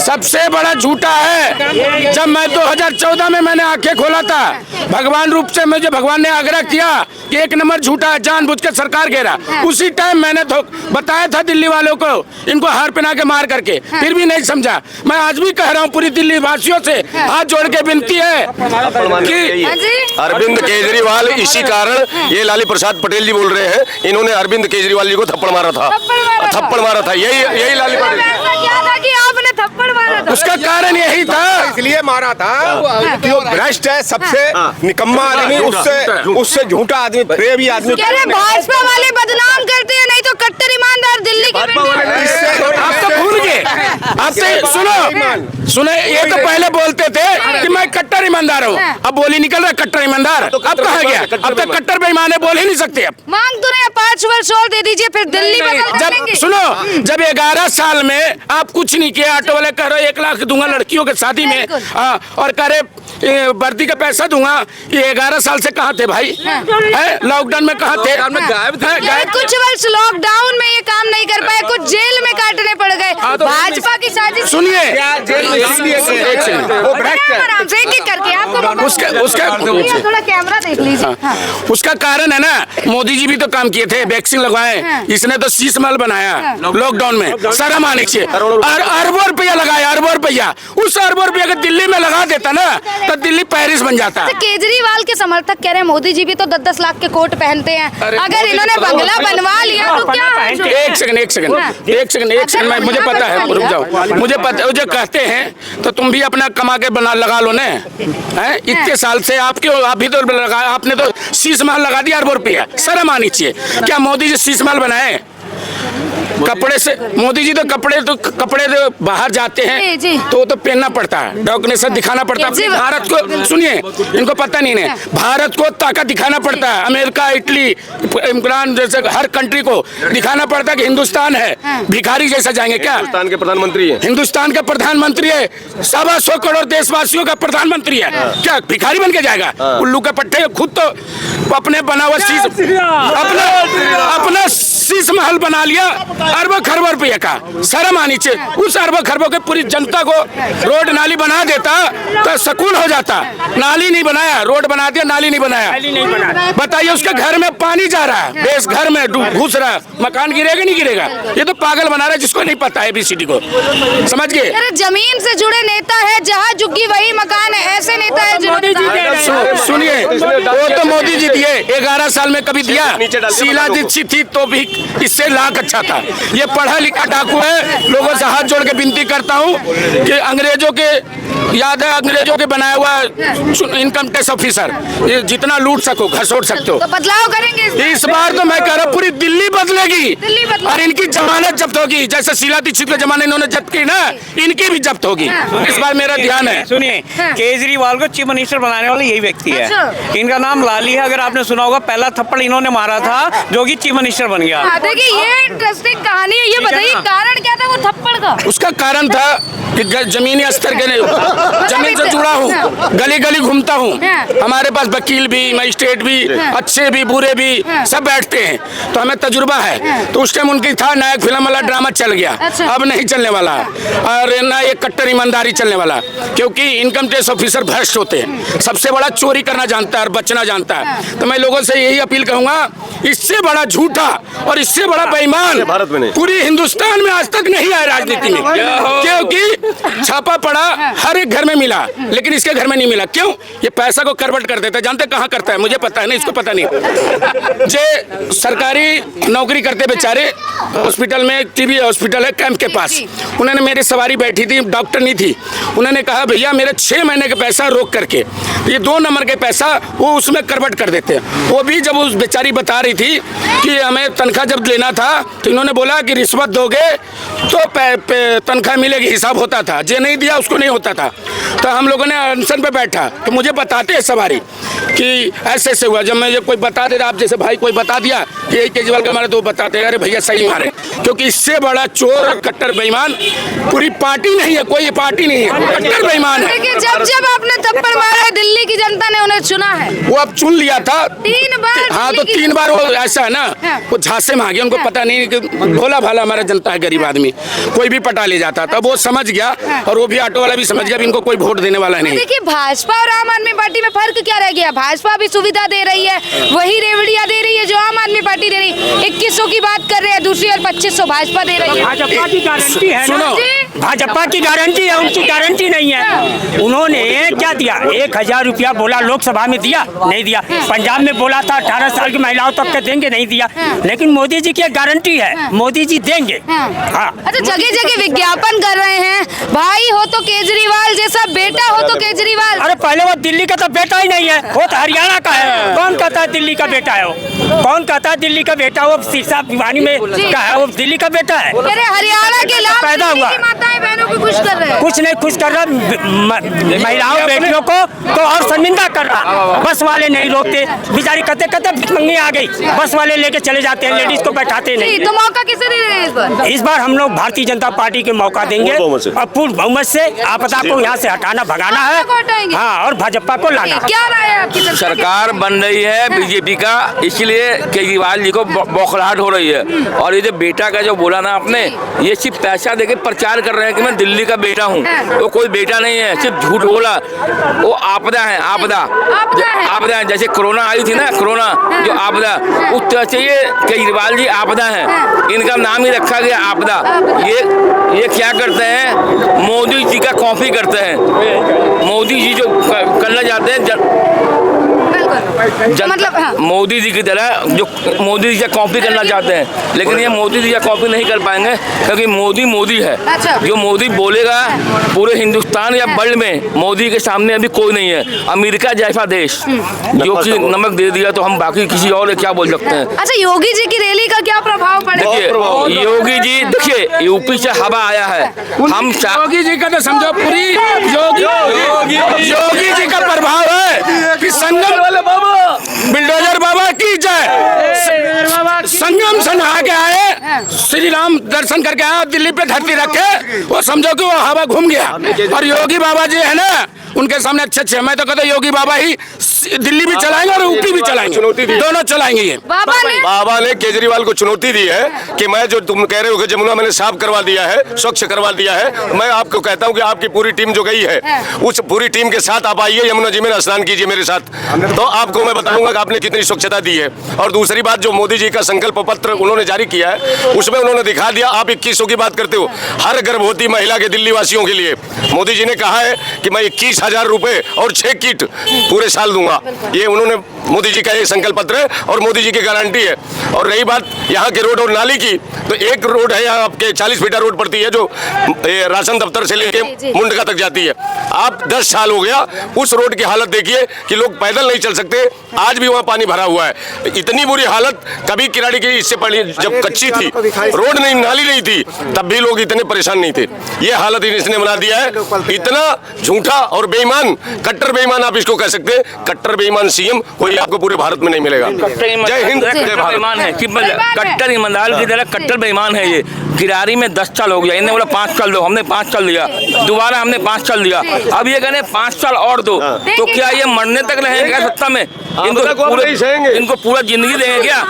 सबसे बड़ा झूठा है। जब मैं 2014 में मैंने आंखें खोला था, भगवान रूप से मुझे भगवान ने आग्रह किया कि एक नंबर झूठा है, जानबूझ के सरकार घेरा। उसी टाइम मैंने बताया था दिल्ली वालों को, इनको हार पहना के मार करके, फिर भी नहीं समझा। मैं आज भी कह रहा हूँ पूरी दिल्ली वासियों से हाथ जोड़ के विनती है कि अरविंद केजरीवाल, इसी कारण ये लाली प्रसाद पटेल जी बोल रहे हैं, इन्होंने अरविंद केजरीवाल जी को थप्पड़ मारा था, यही लाली पटेल। क्या था कि आपने थप्पड़ मारा था? उसका कारण यही था, इसलिए मारा था कि वो भ्रष्ट है, सबसे निकम्मा आदमी, उससे झूठा आदमी, प्रेमी आदमी। कह रहे भाजपा वाले बदनाम करते हैं, नहीं तो कट्टर ईमानदार दिल्ली के। आप तो भूल गए। आप तो सुने, ये तो पहले बोलते थे कि मैं कट्टर ईमानदार हूँ, अब बोली निकल रहा कट्टर ईमानदार। अब कहा गया, अब तक कट्टर बेईमान है, बोल ही नहीं सकते। अब मांग तो नहीं, 5 वर्ष और दे दीजिए, फिर दिल्ली जब सुनो, जब 11 साल में आप कुछ नहीं किया, ऑटो वाले कह रहे 1 लाख दूंगा लड़कियों के शादी में, और कह रहे वर्दी का पैसा दूंगा। ये 11 साल से कहाँ थे भाई? लॉकडाउन में कहाँ थे? कुछ वर्ष लॉकडाउन में ये काम नहीं कर पाए, कुछ जेल में काटने पड़ गए। भाजपा की साजिश। सुनिए, थोड़ा कैमरा देख लीजिए। उसका कारण है ना, मोदी जी भी तो काम किए थे, वैक्सीन लगवाए, इसने तो शीश महल बनाया लॉकडाउन में, शर्म आने चाहिए। और अरबों रुपया लगाया, अरबों रुपया। उस अरबों रुपया अगर दिल्ली में लगा देता ना, तो दिल्ली पेरिस बन जाता। केजरीवाल के समर्थक कह रहे हैं मोदी जी भी तो 10-10 लाख के कोट पहनते हैं, अगर इन्होंने बंगला बनवा लिया तो क्या? एक सेकंड, मुझे पता है, रुक जाओ, मुझे पता है। जो कहते हैं तो तुम भी अपना कमा के बना लगा लो ना, इतने साल से आप भी तो लगा, आपने तो शीश महल लगा दिया अरबों रुपया, शर्म आनी चाहिए। क्या मोदी जी शीश महल बनाए कपड़े से? मोदी जी तो कपड़े तो बाहर जाते हैं तो पहनना पड़ता है, डॉक्यूमेंट दिखाना पड़ता है भारत को। सुनिए, इनको पता नहीं है, भारत को ताकत दिखाना पड़ता है। अमेरिका, इटली, इमरान जैसे हर कंट्री को दिखाना पड़ता है कि हिंदुस्तान है। भिखारी जैसा जाएंगे क्या? हिंदुस्तान के प्रधानमंत्री है, हिंदुस्तान का प्रधानमंत्री है, 125 करोड़ देशवासियों का प्रधानमंत्री है, क्या भिखारी बन के जाएगा? उल्लू के पट्टे। खुद तो अपने बना हुआ अपना शीश महल बना लिया अरबों खरबों रुपये का, शर्म आनी चाहिए। उस अरबों खरबों के पूरी जनता को रोड नाली बना देता तो सुकून हो जाता। नाली नहीं बनाया, रोड बना दिया, नाली नहीं बनाया। बताइए, उसके घर में पानी जा रहा है, बेस घर में घुस रहा है, मकान गिरेगा नहीं गिरेगा? ये तो पागल बना रहा है, जिसको नहीं पता है ABCD को, समझ गए? जमीन से जुड़े नेता है, जहाँ झुग्गी वही मकान है, ऐसे नेता है। सुनिए, वो तो मोदी जी दिए, 11 साल में कभी दिया? शीला दीक्षित थी तो भी इससे लाख अच्छा था। ये पढ़ा लिखा डाकू है। लोगों से हाथ जोड़ के विनती करता हूँ कि अंग्रेजों के, याद है अंग्रेजों के बनाया हुआ इनकम टैक्स ऑफिसर, ये जितना लूट सको घसोट सकते हो, तो बदलाव करेंगे इस बार। तो मैं कह रहा हूँ पूरी दिल्ली बदलेगी और इनकी जमानत जब्त होगी। जैसे शीला दीक्षित के जमाने इन्होंने जब्त की ना, इनकी भी जब्त होगी। इस बार मेरा ध्यान है। सुनिए, केजरीवाल को चीफ मिनिस्टर बनाने वाला यही व्यक्ति है, इनका नाम लाली है। अगर आपने सुना होगा, पहला थप्पड़ इन्होंने मारा था, जो कि चीफ मिनिस्टर बन गया। देखिए, ये इंटरेस्टिंग कहानी है। ये बताइए कारण क्या था वो थप्पड़ का? उसका कारण था कि जमीनी स्तर के जमीन से जुड़ा हूँ, गली गली घूमता हूँ। हमारे पास वकील भी, मजिस्ट्रेट भी, अच्छे भी बुरे भी सब बैठते हैं, तो हमें तजुर्बा है। तो उस टाइम उनकी था नायक फिल्म वाला ड्रामा चल गया, अब नहीं चलने वाला, और ना ये कट्टर ईमानदारी चलने वाला, क्योंकि इनकम टैक्स ऑफिसर भ्रष्ट होते हैं। सबसे बड़ा चोरी करना जानता है और बचना जानता है। तो मैं लोगों से यही अपील कहूंगा, इससे बड़ा झूठा और इससे बड़ा बेईमान पूरी हिंदुस्तान में आज तक नहीं आया राजनीति में, क्योंकि छापा पड़ा हर एक घर में मिला, लेकिन इसके घर में नहीं मिला। क्यों? ये पैसा को करवट कर देता है। जानते कहाँ करता है? मुझे पता है ना, इसको पता नहीं। जे सरकारी नौकरी करते बेचारे, हॉस्पिटल में, टीबी हॉस्पिटल है कैंप के पास, उन्होंने मेरी सवारी बैठी थी, डॉक्टर नहीं थी, उन्होंने कहा भैया मेरे 6 महीने का पैसा रोक करके, ये 2 नंबर के पैसा वो उसमें करवट कर देते हैं। वो भी जब उस बेचारी बता रही थी कि हमें तनख्वाह जब लेना था, तो इन्होंने बोला कि रिश्वत दोगे तो तनख्वाह मिलेगी, हिसाब होता था, जे नहीं दिया उसको नहीं होता था। तो हम लोगों ने अनशन पे बैठा, तो मुझे बताते हैं सवारी कि ऐसे ऐसे हुआ। जब मुझे कोई बता दे, आप जैसे भाई कोई बता दिया कि यही केजरीवाल का मारे, तो बताते हैं अरे भैया सही मारे, क्योंकि इससे बड़ा चोर और कट्टर बेईमान पूरी पार्टी नहीं है, कोई पार्टी नहीं है, कट्टर बेईमान है। जब जब आपने थप्पड़ मारा, दिल्ली की जनता ने उन्हें चुना है, वो अब चुन लिया था 3 बार। हाँ, तो 3 बार वो ऐसा है ना, वो झांसे में आ गया, उनको पता नहीं कि भोला भाला हमारा जनता है, गरीब आदमी कोई भी पटा ले जाता था, वो समझ गया और वो भी ऑटो वाला भी समझ गया भी इनको कोई वोट देने वाला नहीं। देखिए भाजपा और आम आदमी पार्टी में फर्क क्या रह गया? भाजपा भी सुविधा दे रही है, वही रेवड़ियां दे रही है जो आम आदमी पार्टी दे रही है। 2100 की बात कर रहे हैं, दूसरी ओर 2500 भाजपा दे रही है। भाजपा की गारंटी है ना, जी। भाजपा की गारंटी है, उनकी गारंटी नहीं है। उन्होंने क्या दिया? 1000 रुपया बोला लोकसभा में, दिया नहीं दिया। पंजाब में बोला था 18 साल की महिलाओं तक के देंगे, नहीं दिया। लेकिन मोदी जी की गारंटी है, मोदी जी देंगे। हाँ। अच्छा, जगह जगह विज्ञापन कर रहे हैं, भाई हो तो केजरीवाल जैसा, बेटा हो तो केजरीवाल। अरे पहले वो दिल्ली का तो बेटा ही नहीं है, वो तो हरियाणा का है। कौन कहता है दिल्ली का बेटा है? वो कौन कहता है दिल्ली का बेटा? वो सिरसा भिवानी में का है, वो दिल्ली का बेटा है। अरे हरियाणा के लाभ पैदा हुआ, माताएं बहनों को खुश कर रहे हैं। कुछ नहीं खुश कर रहा, महिलाओं बेटियों को तो और शर्मिंदा कर रहा। बस वाले नहीं रोकते, बेचारी कहते कहते भिखमंगी आ गई, बस वाले लेके चले जाते हैं, लेडीज को बैठाते नहीं। तो मौका किसे दे रहे हैं इस बार? इस बार हम लोग भारतीय जनता पार्टी के मौका देंगे और पूर्ण बहुमत से आपदा को यहाँ से हटाना, भगाना है। हाँ, और भाजपा को लाना। क्या राय है आपकी? सरकार बन रही है बीजेपी का, इसलिए केजरीवाल जी को बौखलाहट हो रही है। और ये जो बेटा का जो बोला ना आपने, ये सिर्फ पैसा देके प्रचार कर रहे हैं कि मैं दिल्ली का बेटा हूँ। वो कोई बेटा नहीं है, सिर्फ झूठ बोला। वो आपदा है, आपदा है। जैसे कोरोना आई थी ना, कोरोना जो आपदा, उस तरह से ये केजरीवाल जी आपदा है। इनका नाम ही रखा गया आपदा। ये क्या करते हैं? मोदी जी का कॉपी करते हैं। मोदी जी जो करना चाहते हैं मतलब हाँ। मोदी जी की तरह, जो मोदी जी का कॉपी करना चाहते हैं, लेकिन ये मोदी जी का कॉपी नहीं कर पाएंगे, क्योंकि मोदी है। अच्छा। जो मोदी बोलेगा पूरे हिंदुस्तान या वर्ल्ड में मोदी के सामने अभी कोई नहीं है। अमेरिका जैसा देश जो कि नमक दे दिया, तो हम बाकी किसी और क्या बोल सकते हैं? अच्छा, योगी जी की रैली का क्या प्रभाव पड़ेगा? देखिए योगी जी, देखिए यूपी से हवा आया है। हम योगी जी का तो समझो पूरी योगी जी का प्रभाव है कि संगम बिल्डोजर बाबा की जय। संगम से नहा के आए, श्री राम दर्शन करके आए, दिल्ली पे धरती रखे, वो समझो कि वो हवा घूम गया। और योगी बाबा जी है ना, उनके सामने अच्छे मैं तो कहता योगी बाबा ही दिल्ली भी चलाएंगे और यूपी भी चलाएंगे, दोनों चलाएंगे। ये बाबा ने केजरीवाल को चुनौती दी है कि मैं जो तुम कह रहे हो कि जमुना मैंने साफ करवा दिया है, स्वच्छ करवा दिया है, मैं आपको कहता हूं कि आपकी पूरी टीम जो गई है, उस पूरी टीम के साथ आप आइए यमुना जी में स्नान कीजिए मेरे साथ, तो आपको मैं बताऊंगा कि आपने कितनी स्वच्छता दी है। और दूसरी बात, जो मोदी जी का संकल्प पत्र उन्होंने जारी किया है, उसमें उन्होंने दिखा दिया। आप 2100 की बात करते हो, हर गर्भवती महिला के दिल्ली वासियों के लिए मोदी जी ने कहा है कि मैं 21,000 रुपए और 6 किट पूरे साल दूंगा। ये उन्होंने, मोदी जी का ये संकल्प पत्र है और मोदी जी की गारंटी है। और रही बात यहाँ के रोड और नाली की, तो एक रोड है यहाँ आपके 40 फीटा रोड पड़ती है, जो राशन दफ्तर से लेके मुंडका तक जाती है। आप 10 साल हो गया, उस रोड की हालत देखिए कि लोग पैदल नहीं चल सकते, आज भी वहाँ पानी भरा हुआ है। इतनी बुरी हालत कभी किराड़ी की, इससे पहले जब कच्ची थी, रोड नहीं, नाली नहीं थी, तब भी लोग इतने परेशान नहीं थे। ये हालत इसने बना दिया है। इतना झूठा और बेईमान, कट्टर बेईमान आप इसको कह सकते हैं। कट्टर बेईमान सीएम कोई आपको पूरे भारत में नहीं मिलेगा। जय हिंद, जय भारत। बेईमान है, कट्टर ईमानदार की तरह कट्टर बेईमान है ये। किरारी में 10 साल हो गया, इन्हें बोला 5 साल दो, हमने 5 साल दिया, दोबारा हमने 5 साल दिया, अब ये कहने 5 साल और दो। तो क्या ये मरने तक रहेंगे सत्ता में? इनको पूरा जिंदगी देंगे क्या?